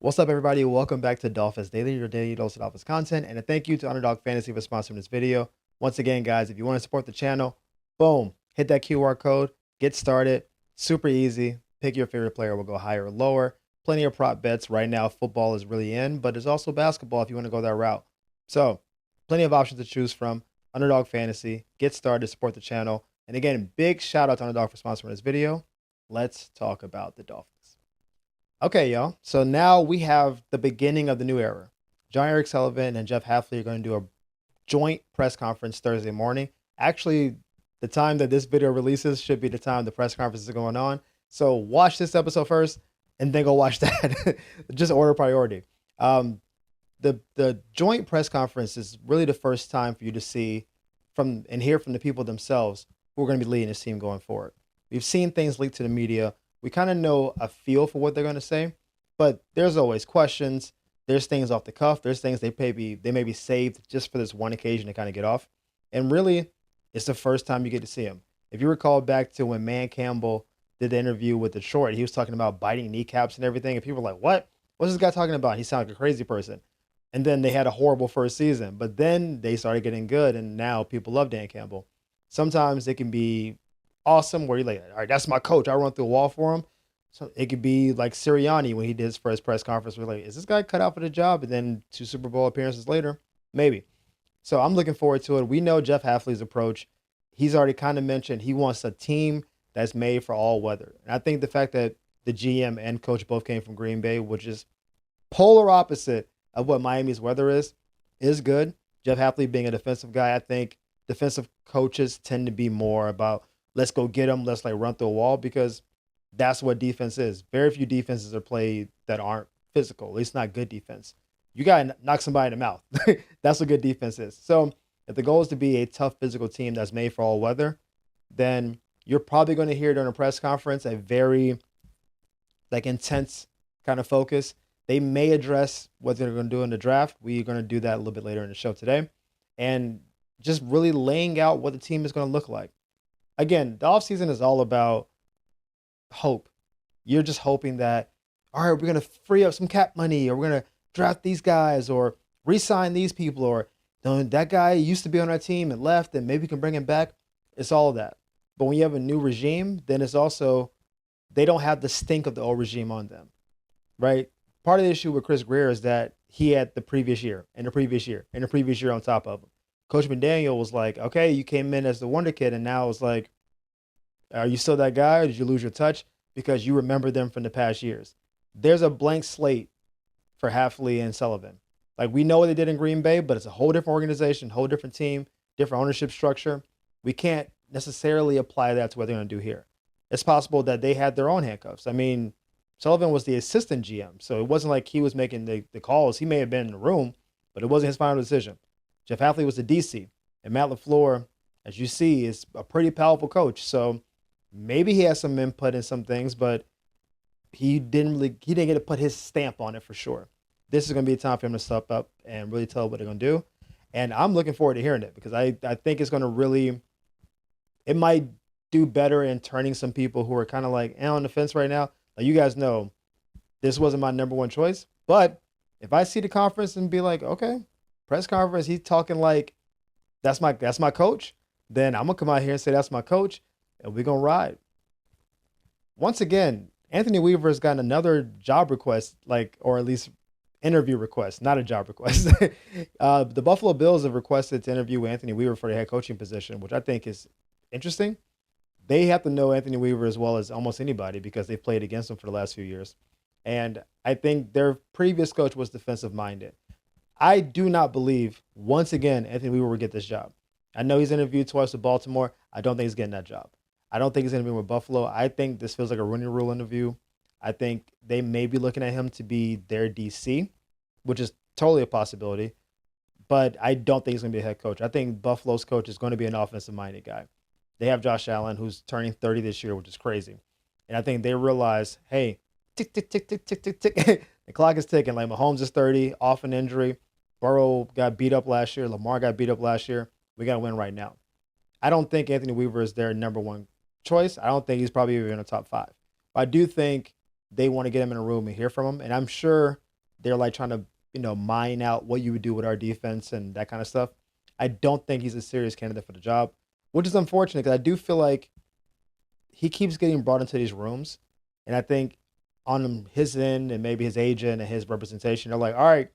What's up, everybody? Welcome back to Dolphins Daily, your daily dose of Dolphins content. And a thank you to Underdog Fantasy for sponsoring this video. Once again, guys, if you want to support the channel, boom, hit that QR code, get started. Super easy. Pick your favorite player. We'll go higher or lower. Plenty of prop bets. Right now, football is really in, but there's also basketball if you want to go that route. So, plenty of options to choose from. Underdog Fantasy. Get started, support the channel. And again, big shout out to Underdog for sponsoring this video. Let's talk about the Dolphins. Okay, y'all. So now we have the beginning of the new era. John Eric Sullivan and Jeff Hafley are going to do a joint press conference Thursday morning. Actually, the time that this video releases should be the time the press conference is going on. So watch this episode first and then go watch that. Just order priority. The joint press conference is really the first time for you to see from and hear from the people themselves who are going to be leading this team going forward. We've seen things leaked to the media. We kind of know a feel for what they're going to say, but there's always questions. There's things off the cuff. There's things they may be saved just for this one occasion to kind of get off. And really, it's the first time you get to see him. If you recall back to when Man Campbell did the interview with the short, he was talking about biting kneecaps and everything, and people were like, "What? What's this guy talking about? He sounds like a crazy person." And then they had a horrible first season, but then they started getting good, and now people love Dan Campbell. Sometimes it can be awesome where you're like, all right, that's my coach. I run through a wall for him. So it could be like Sirianni when he did his first press conference. We're like, is this guy cut out for the job? And then 2 Super Bowl appearances later, maybe. So I'm looking forward to it. We know Jeff Hafley's approach. He's already kind of mentioned he wants a team that's made for all weather. And I think the fact that the GM and coach both came from Green Bay, which is polar opposite of what Miami's weather is good. Jeff Hafley being a defensive guy, I think defensive coaches tend to be more about let's go get them, let's like run through a wall because that's what defense is. Very few defenses are played that aren't physical, at least not good defense. You got to knock somebody in the mouth. That's what good defense is. So if the goal is to be a tough physical team that's made for all weather, then you're probably going to hear during a press conference a very like intense kind of focus. They may address what they're going to do in the draft. We're going to do that a little bit later in the show today. And just really laying out what the team is going to look like. Again, the offseason is all about hope. You're just hoping that, all right, we're going to free up some cap money, or we're going to draft these guys, or re-sign these people, or that guy used to be on our team and left, and maybe we can bring him back. It's all of that. But when you have a new regime, then it's also, they don't have the stink of the old regime on them, right? Part of the issue with Chris Greer is that he had the previous year, and the previous year, and the previous year on top of him. Coach McDaniel was like, okay, you came in as the wonder kid, and now it's like, are you still that guy, or did you lose your touch because you remember them from the past years? There's a blank slate for Hafley and Sullivan. Like, we know what they did in Green Bay, but it's a whole different organization, whole different team, different ownership structure. We can't necessarily apply that to what they're going to do here. It's possible that they had their own handcuffs. I mean, Sullivan was the assistant GM, so it wasn't like he was making the calls. He may have been in the room, but it wasn't his final decision. Jeff Hafley was the DC, and Matt LaFleur, as you see, is a pretty powerful coach. So maybe he has some input in some things, but he didn't get to put his stamp on it for sure. This is going to be a time for him to step up and really tell what they're going to do. And I'm looking forward to hearing it because I think it's going to really, it might do better in turning some people who are kind of like on the fence right now. Like, you guys know, this wasn't my number one choice, but if I see the conference and be like, okay, press conference, he's talking like that's my coach, then I'm gonna come out here and say that's my coach, and we're gonna ride. Once again, Anthony Weaver has gotten another job request, like, or at least interview request, not a job request. The Buffalo Bills have requested to interview Anthony Weaver for the head coaching position, which I think is interesting. They have to know Anthony Weaver as well as almost anybody because they've played against him for the last few years. And I think their previous coach was defensive minded. I do not believe, once again, Anthony Weaver will get this job. I know he's interviewed twice with Baltimore. I don't think he's getting that job. I don't think he's interviewing with Buffalo. I think this feels like a Rooney Rule interview. I think they may be looking at him to be their DC, which is totally a possibility. But I don't think he's going to be a head coach. I think Buffalo's coach is going to be an offensive-minded guy. They have Josh Allen, who's turning 30 this year, which is crazy. And I think they realize, hey, tick, tick, tick, tick, tick, tick, tick. The clock is ticking. Like, Mahomes is 30, off an injury. Burrow got beat up last year. Lamar got beat up last year. We got to win right now. I don't think Anthony Weaver is their number one choice. I don't think he's probably even in the top five. But I do think they want to get him in a room and hear from him. And I'm sure they're like trying to, mine out what you would do with our defense and that kind of stuff. I don't think he's a serious candidate for the job, which is unfortunate because I do feel like he keeps getting brought into these rooms, and I think on his end and maybe his agent and his representation, they're like, all right,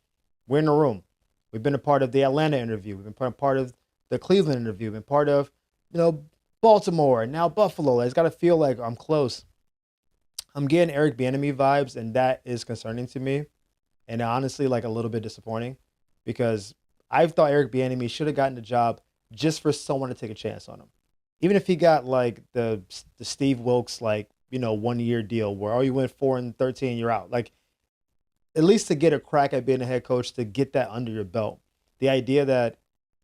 we're in the room. We've been a part of the Atlanta interview. We've been a part of the Cleveland interview. We've been part of, Baltimore and now Buffalo. It's got to feel like I'm close. I'm getting Eric Bieniemy vibes, and that is concerning to me, and honestly, like a little bit disappointing, because I thought Eric Bieniemy should have gotten the job just for someone to take a chance on him, even if he got like the Steve Wilkes 1 year deal where you went 4-13, you're out. Like at least to get a crack at being a head coach, to get that under your belt. The idea that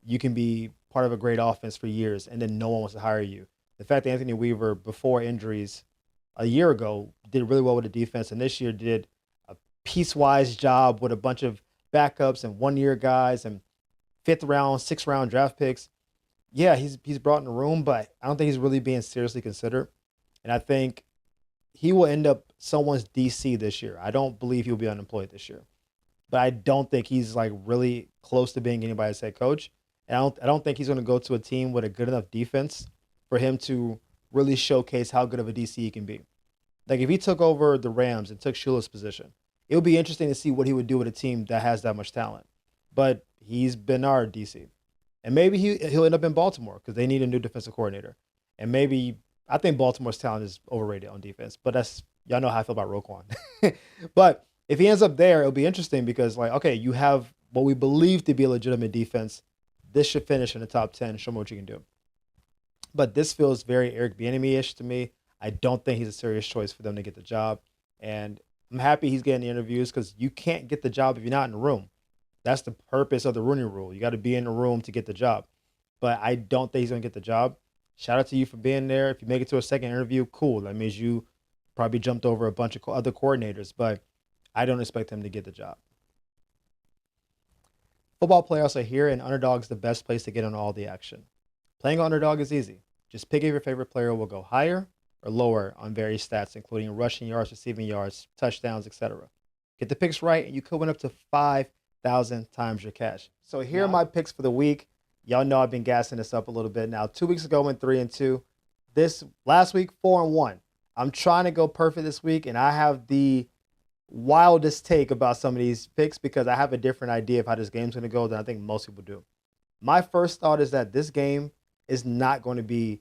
you can be part of a great offense for years and then no one wants to hire you. The fact that Anthony Weaver, before injuries a year ago, did really well with the defense, and this year did a piecewise job with a bunch of backups and 1 year guys and fifth round, sixth round draft picks. Yeah, he's brought in the room, but I don't think he's really being seriously considered. And I think he will end up someone's DC this year. I don't believe he'll be unemployed this year, but I don't think he's like really close to being anybody's head coach. And I don't think he's going to go to a team with a good enough defense for him to really showcase how good of a DC he can be. Like if he took over the Rams and took Shula's position, it would be interesting to see what he would do with a team that has that much talent. But he's been our DC. And maybe he'll end up in Baltimore because they need a new defensive coordinator. And maybe I think Baltimore's talent is overrated on defense, but that's y'all know how I feel about Roquan. But if he ends up there, it'll be interesting because okay, you have what we believe to be a legitimate defense. This should finish in the top 10. Show me what you can do. But this feels very Eric Bieniemy-ish to me. I don't think he's a serious choice for them to get the job. And I'm happy he's getting the interviews because you can't get the job if you're not in the room. That's the purpose of the Rooney Rule. You got to be in the room to get the job. But I don't think he's going to get the job. Shout out to you for being there. If you make it to a second interview, cool. That means you probably jumped over a bunch of other coordinators. But I don't expect him to get the job. Football playoffs are here, and Underdog is the best place to get on all the action. Playing Underdog is easy. Just pick if your favorite player will go higher or lower on various stats, including rushing yards, receiving yards, touchdowns, etc. Get the picks right, and you could win up to 5,000 times your cash. So here are my picks for the week. Y'all know I've been gassing this up a little bit now. 2 weeks ago, I went 3-2. This last week, 4-1. I'm trying to go perfect this week, and I have the wildest take about some of these picks because I have a different idea of how this game's going to go than I think most people do. My first thought is that this game is not going to be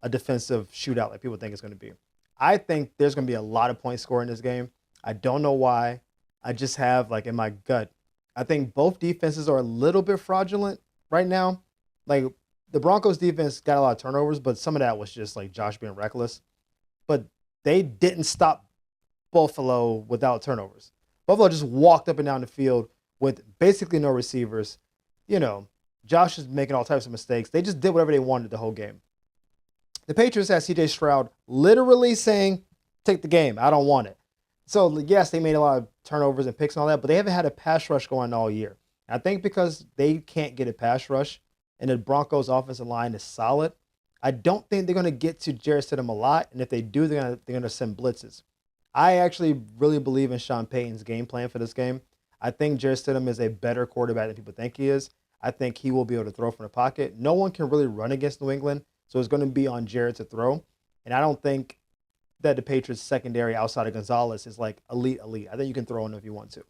a defensive shootout like people think it's going to be. I think there's going to be a lot of points scored in this game. I don't know why. I just have in my gut. I think both defenses are a little bit fraudulent right now. Like the Broncos defense got a lot of turnovers, but some of that was just Josh being reckless. But they didn't stop Buffalo without turnovers. Buffalo just walked up and down the field with basically no receivers. Josh is making all types of mistakes. They just did whatever they wanted the whole game. The Patriots had C.J. Stroud literally saying, take the game. I don't want it. So, yes, they made a lot of turnovers and picks and all that, but they haven't had a pass rush going all year. I think because they can't get a pass rush and the Broncos' offensive line is solid, I don't think they're going to get to Jarrett Stidham a lot, and if they do, they're going to send blitzes. I actually really believe in Sean Payton's game plan for this game. I think Jarrett Stidham is a better quarterback than people think he is. I think he will be able to throw from the pocket. No one can really run against New England, so it's going to be on Jarrett to throw. And I don't think that the Patriots secondary outside of Gonzalez is elite. I think you can throw in if you want to.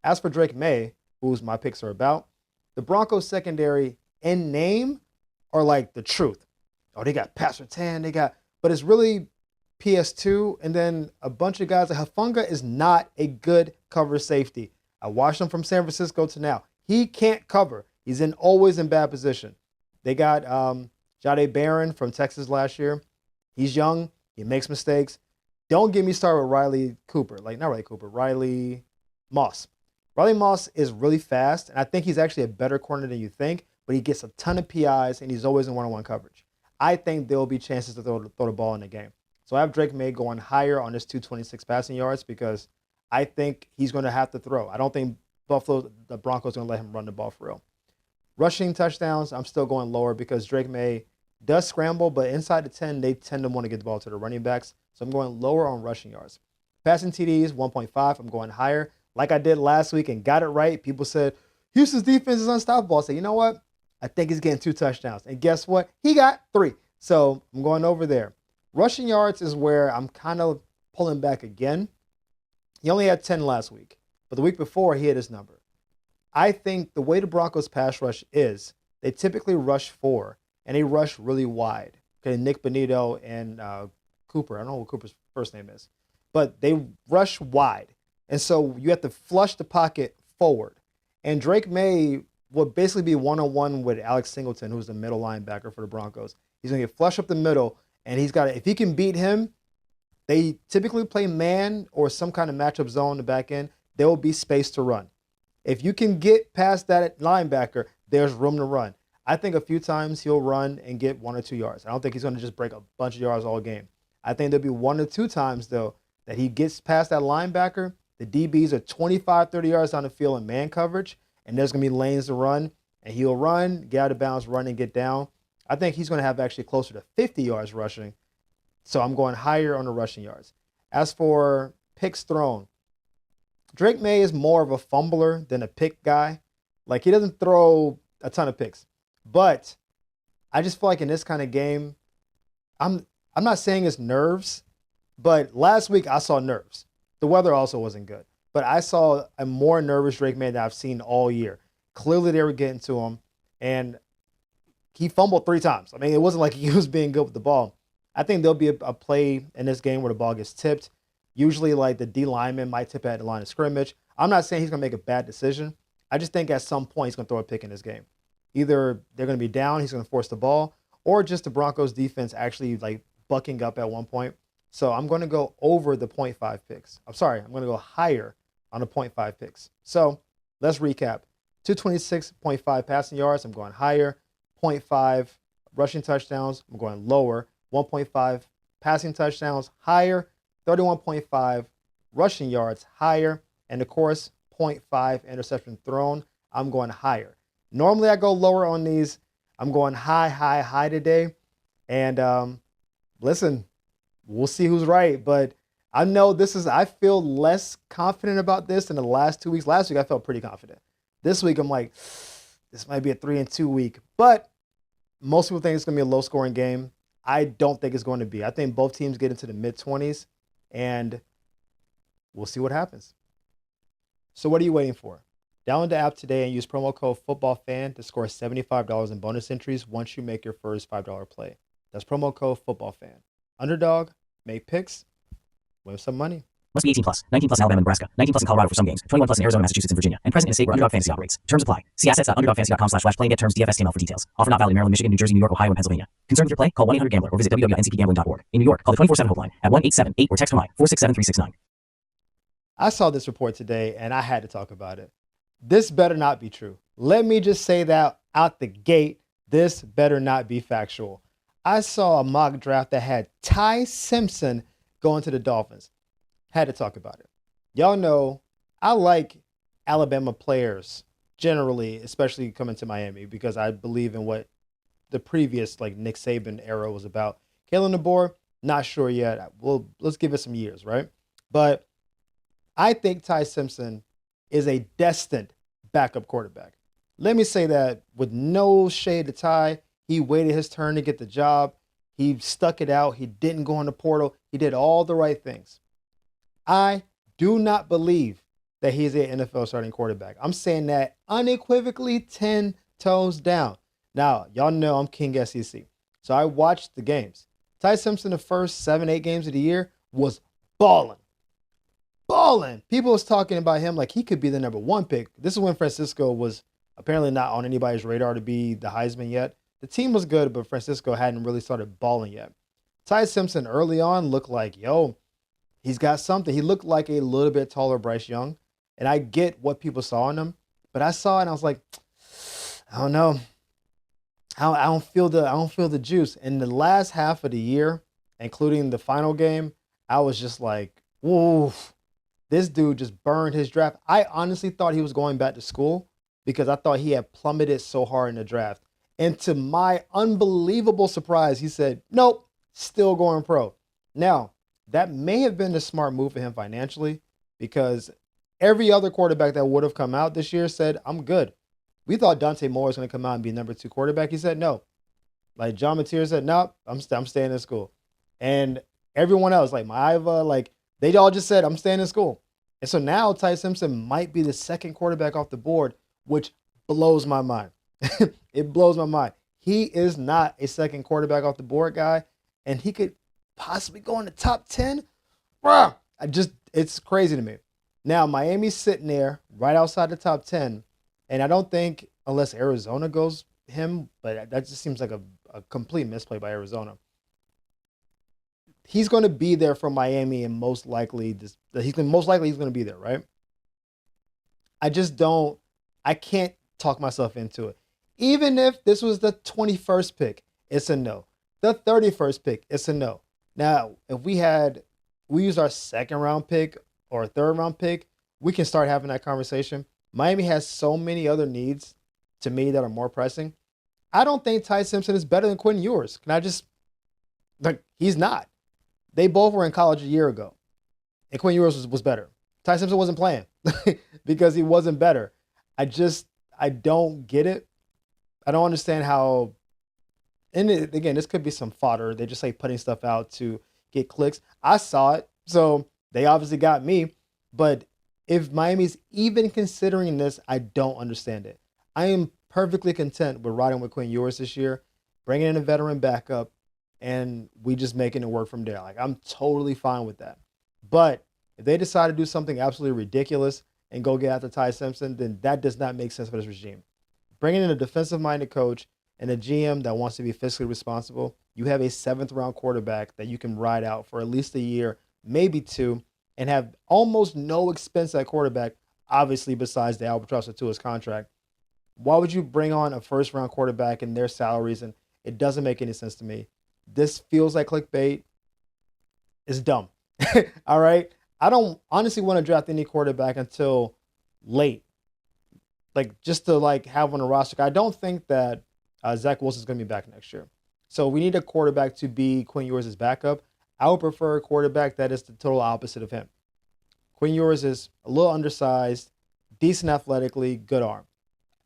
As for Drake May, who's my picks are about, the Broncos secondary in name are the truth. Oh, they got Pat Surtain, but it's really PS2, and then a bunch of guys. Hufanga is not a good cover safety. I watched him from San Francisco to now. He can't cover. He's always in bad position. They got Jahdae Barron from Texas last year. He's young. He makes mistakes. Don't get me started with Riley Cooper. Riley Moss. Riley Moss is really fast, and I think he's actually a better corner than you think, but he gets a ton of PIs, and he's always in one-on-one coverage. I think there will be chances to throw the ball in the game. So I have Drake May going higher on this 226 passing yards because I think he's going to have to throw. I don't think the Broncos are going to let him run the ball for real. Rushing touchdowns, I'm still going lower because Drake May does scramble, but inside the 10, they tend to want to get the ball to the running backs. So I'm going lower on rushing yards. Passing TDs, 1.5. I'm going higher. like I did last week and got it right. People said, Houston's defense is unstoppable. I said, you know what? I think he's getting 2 touchdowns. And guess what? He got 3. So I'm going over there. Rushing yards is where I'm kind of pulling back again. He only had 10 last week, but the week before he hit his number. I think the way the Broncos pass rush is they typically rush 4 and they rush really wide. Okay, Nick Bonito and Cooper. I don't know what Cooper's first name is, but they rush wide. And so you have to flush the pocket forward. And Drake May would basically be one-on-one with Alex Singleton, who's the middle linebacker for the Broncos. He's going to get flush up the middle, and if he can beat him, they typically play man or some kind of matchup zone in the back end. There will be space to run. If you can get past that linebacker, there's room to run. I think a few times he'll run and get 1 or 2 yards. I don't think he's going to just break a bunch of yards all game. I think there'll be 1 or 2 times, though, that he gets past that linebacker. The DBs are 25, 30 yards down the field in man coverage, and there's going to be lanes to run, and he'll run, get out of bounds, run, and get down. I think he's going to have actually closer to 50 yards rushing, so I'm going higher on the rushing yards. As for picks thrown, Drake May is more of a fumbler than a pick guy. Like, he doesn't throw a ton of picks. But I just feel like in this kind of game, I'm not saying it's nerves, but last week I saw nerves. The weather also wasn't good. But I saw a more nervous Drake May than I've seen all year. Clearly they were getting to him, and he fumbled 3 times. I mean, it wasn't like he was being good with the ball. I think there'll be a play in this game where the ball gets tipped. Usually, like, the D lineman might tip at the line of scrimmage. I'm not saying he's going to make a bad decision. I just think at some point he's going to throw a pick in this game. Either they're going to be down, he's going to force the ball, or just the Broncos defense actually, like, bucking up at one point. So I'm going to go over the 0.5 picks. I'm going to go higher on the 0.5 picks. So let's recap. 226.5 passing yards, I'm going higher. 0.5 rushing touchdowns, I'm going lower. 1.5 passing touchdowns, higher. 31.5 rushing yards, higher. And of course, 0.5 interception thrown, I'm going higher. Normally I go lower on these. I'm going high today. And listen, we'll see who's right. But I know I feel less confident about this than the last 2 weeks. Last week I felt pretty confident. This week I'm like, this might be a 3-2 week. But most people think it's going to be a low scoring game. I don't think it's going to be. I think both teams get into the mid-20s. And we'll see what happens. So what are you waiting for? Download the app today and use promo code FOOTBALLFAN to score $75 in bonus entries once you make your first $5 play. That's promo code FOOTBALLFAN. Underdog, make picks, win some money. Must be 18 plus. 19 plus in Alabama and Nebraska. 19 plus in Colorado for some games. 21 plus in Arizona, Massachusetts, and Virginia. And present in a state where Underdog Fantasy operates. Terms apply. See assets.underdogfantasy.com/play and get terms DFSTML for details. Offer not valid in Maryland, Michigan, New Jersey, New York, Ohio, and Pennsylvania. Concerned with your play? Call 1-800-GAMBLER or visit www.ncpgambling.org. In New York, call the 24/7 helpline at 1-877-8 or text from 467-369. I saw this report today and I had to talk about it. This better not be true. Let me just say that out the gate. This better not be factual. I saw a mock draft that had Ty Simpson going to the Dolphins. Had to talk about it. Y'all know I like Alabama players generally, especially coming to Miami, because I believe in what the previous like Nick Saban era was about. Kalen DeBoer, not sure yet. Well, let's give it some years, right? But I think Ty Simpson is a destined backup quarterback. Let me say that with no shade to Ty. He waited his turn to get the job. He stuck it out. He didn't go in the portal. He did all the right things. I do not believe that he's an NFL starting quarterback. I'm saying that unequivocally 10 toes down. Now, y'all know I'm King SEC. So I watched the games. Ty Simpson, the first 7-8 games of the year, was balling. Balling. People was talking about him like he could be the number 1 pick. This is when Francisco was apparently not on anybody's radar to be the Heisman yet. The team was good, but Francisco hadn't really started balling yet. Ty Simpson early on looked like, he's got something. He looked like a little bit taller Bryce Young. And I get what people saw in him. But I saw it and I was like, I don't know. I don't feel the juice. In the last half of the year, including the final game, I was just like, whoa, this dude just burned his draft. I honestly thought he was going back to school because I thought he had plummeted so hard in the draft. And to my unbelievable surprise, he said, nope, still going pro. Now, that may have been a smart move for him financially because Every other quarterback that would have come out this year said, I'm good. We thought Dante Moore was going to come out and be number 2 quarterback. He said no. Like John Mateer said, nope, I'm staying in school. And everyone else, like Maiva, like they all just said, I'm staying in school. And so now Ty Simpson might be the second quarterback off the board, which blows my mind. It blows my mind. He is not a second quarterback off the board guy, and he could possibly go in the top 10. Bruh, it's crazy to me. Now, Miami's sitting there right outside the top 10, and I don't think, unless Arizona goes him, but that just seems like a complete misplay by Arizona. He's going to be there for Miami, and most likely he's going to be there, right? I can't talk myself into it. Even if this was the 21st pick, it's a no. The 31st pick, it's a no. Now, if we used our second round pick or third round pick, we can start having that conversation. Miami has so many other needs to me that are more pressing. I don't think Ty Simpson is better than Quinn Ewers. He's not. They both were in college a year ago, and Quinn Ewers was better. Ty Simpson wasn't playing because he wasn't better. I don't get it. I don't understand how, and again, this could be some fodder. They just like putting stuff out to get clicks. I saw it, so they obviously got me. But if Miami's even considering this, I don't understand it. I am perfectly content with riding with Quinn Ewers this year, bringing in a veteran backup, and we just making it work from there. Like, I'm totally fine with that. But if they decide to do something absolutely ridiculous and go get after Ty Simpson, then that does not make sense for this regime. Bringing in a defensive-minded coach and a GM that wants to be fiscally responsible, you have a 7th-round quarterback that you can ride out for at least a year, maybe 2, and have almost no expense at quarterback, obviously besides the albatross of Tua's contract. Why would you bring on a first-round quarterback and their salaries? And it doesn't make any sense to me. This feels like clickbait. It's dumb. All right? I don't honestly want to draft any quarterback until late. Like, just to have on a roster. I don't think that Zach Wilson's going to be back next year. So we need a quarterback to be Quinn Ewers' backup. I would prefer a quarterback that is the total opposite of him. Quinn Ewers is a little undersized, decent athletically, good arm.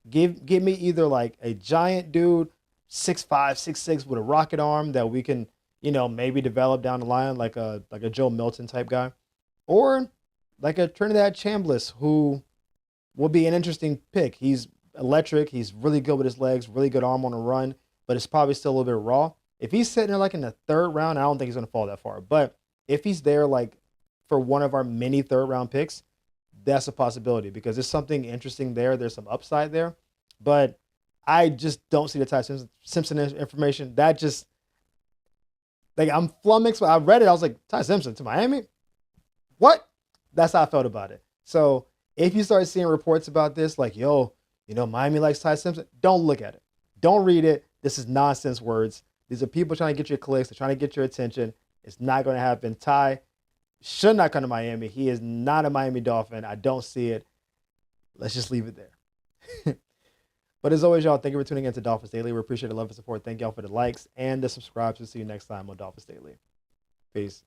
Give me either like a giant dude, 6'5", 6'6", with a rocket arm that we can, maybe develop down the line like a Joe Milton type guy, or like a Trinidad Chambliss, who will be an interesting pick. He's electric. He's really good with his legs, really good arm on a run, but it's probably still a little bit raw. If he's sitting there like in the 3rd round, I don't think he's going to fall that far. But if he's there like for one of our many 3rd-round picks, that's a possibility because there's something interesting there. There's some upside there. But I just don't see the Ty Simpson information. That just, I'm flummoxed. I read it. I was like, Ty Simpson to Miami? What? That's how I felt about it. So if you start seeing reports about this, like, Miami likes Ty Simpson, don't look at it. Don't read it. This is nonsense words. These are people trying to get your clicks. They're trying to get your attention. It's not going to happen. Ty should not come to Miami. He is not a Miami Dolphin. I don't see it. Let's just leave it there. But as always, y'all, thank you for tuning in to Dolphins Daily. We appreciate the love and support. Thank y'all for the likes and the subscribes. We'll see you next time on Dolphins Daily. Peace.